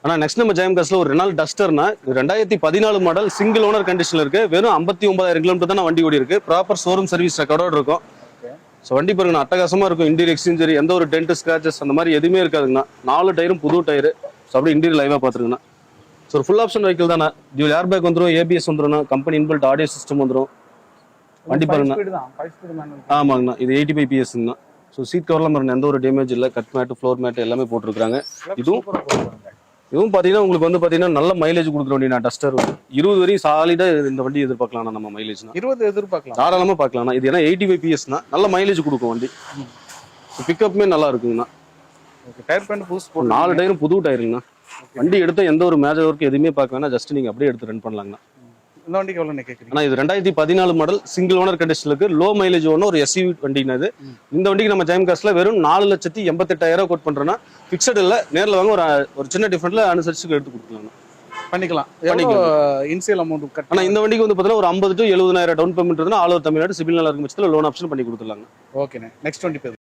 ஆனால் நெக்ஸ்ட் நம்ம ஜெயம் காஸ்ல ஒரு ரெனால் டஸ்டர்னா 2014 மாடல் சிங்கிள் ஓனர் கண்டிஷனில் இருக்கு. வெறும் 59,000 கிலோமீட்டர் தான் வண்டி ஓடி இருக்கு. ப்ராப்பர் ஷோரூம் சர்வீஸ் ரெக்கார்டோட இருக்கும். ஸோ வண்டி பாருங்கண்ணா அட்டகாசமாக இருக்கும். இன்டீரியர் எக்ஸ்சேஞ்சரி எந்த ஒரு டென்ட் ஸ்கிராச்சஸ் அந்த மாதிரி எதுவுமே இருக்காதுங்கண்ணா. 4 டயரும் புது டயரு. ஸோ அப்படியே இன்டீரியர் லைவாக பார்த்துருங்கண்ணா. ஸோ ஒரு ஃபுல் ஆப்ஷன் வெஹிக்கிள் தானே. டியூல் ஏர் பேக் வந்துடும், ஏபிஎஸ் வந்துடும், கம்பெனி இன்பில்ட் ஆடியோ சிஸ்டம் வந்துடும். வண்டி பாருங்கண்ணா. ஆமாங்கண்ணா, இது 85 பிஎஸ்ங்கண்ணா. ஸோ சீட் கவர்லாம் பாருங்க, எந்த ஒரு டேமேஜ் இல்லை. கட் மேட்டு, ஃப்ளோர் மேட்டு எல்லாமே போட்டிருக்காங்க. இதுவும் பார்த்தீங்கன்னா உங்களுக்கு வந்து பார்த்தீங்கன்னா நல்ல மைலேஜ் கொடுக்குற வண்டி. நான் டஸ்டர் 20 வரையும் சாலிடாக இந்த வண்டி எதிர்பார்க்கலாம். நம்ம மைலேஜ்னா 20 எதிர்பார்க்கலாம், தாராளமாக பார்க்கலாம். இது ஏன்னா 85 பிஎஸ்னா நல்ல மைலேஜ் கொடுக்கும் வண்டி. பிக்கப்புமே நல்லா இருக்குங்கண்ணா. டயர் பேண்ட் பூஸ்ட் போட்டு 4 டயரும் புது டயருங்கண்ணா. வண்டி எடுத்த எந்த ஒரு மேஜர் ஒர்க் எதுவுமே பார்க்க வேணா, ஜஸ்ட் நீங்கள் அப்படியே எடுத்து ரன் பண்ணலாங்கண்ணா. இந்த வண்டிக்கு எவ்வளோ கேட்குறீங்க? ஆனால் இது 2014 மாடல் சிங்கிள் ஓனர் கண்டிஷனில் இருக்கு. லோ மைலேஜ் ஒன்று ஒரு எஸ்யூவி வண்டினா இது. இந்த வண்டிக்கு நம்ம ஜெயம் காஸ்ட்ல வெறும் 4,88,000 கோட் பண்றோம்னா ஃபிக்ஸட் இல்லை. நேரில் வாங்க ஒரு சின்ன டிஃபரெண்ட்ல அனுசரிச்சு எடுத்து கொடுக்கலாம், பண்ணிக்கலாம். Initial amount cut. ஆனால் இந்த வண்டிக்கு வந்து பார்த்தீங்கன்னா ஒரு 50 to 70,000 டவுன் பேமெண்ட் இருந்தால் ஆல் ஓவர் தமிழ்நாடு சிபில் நல்லா இருக்கும் பட்சத்தில் லோன் ஆப்ஷன் பண்ணி கொடுத்துடலாங்க. ஓகேண்ணே, நெக்ஸ்ட் வண்டி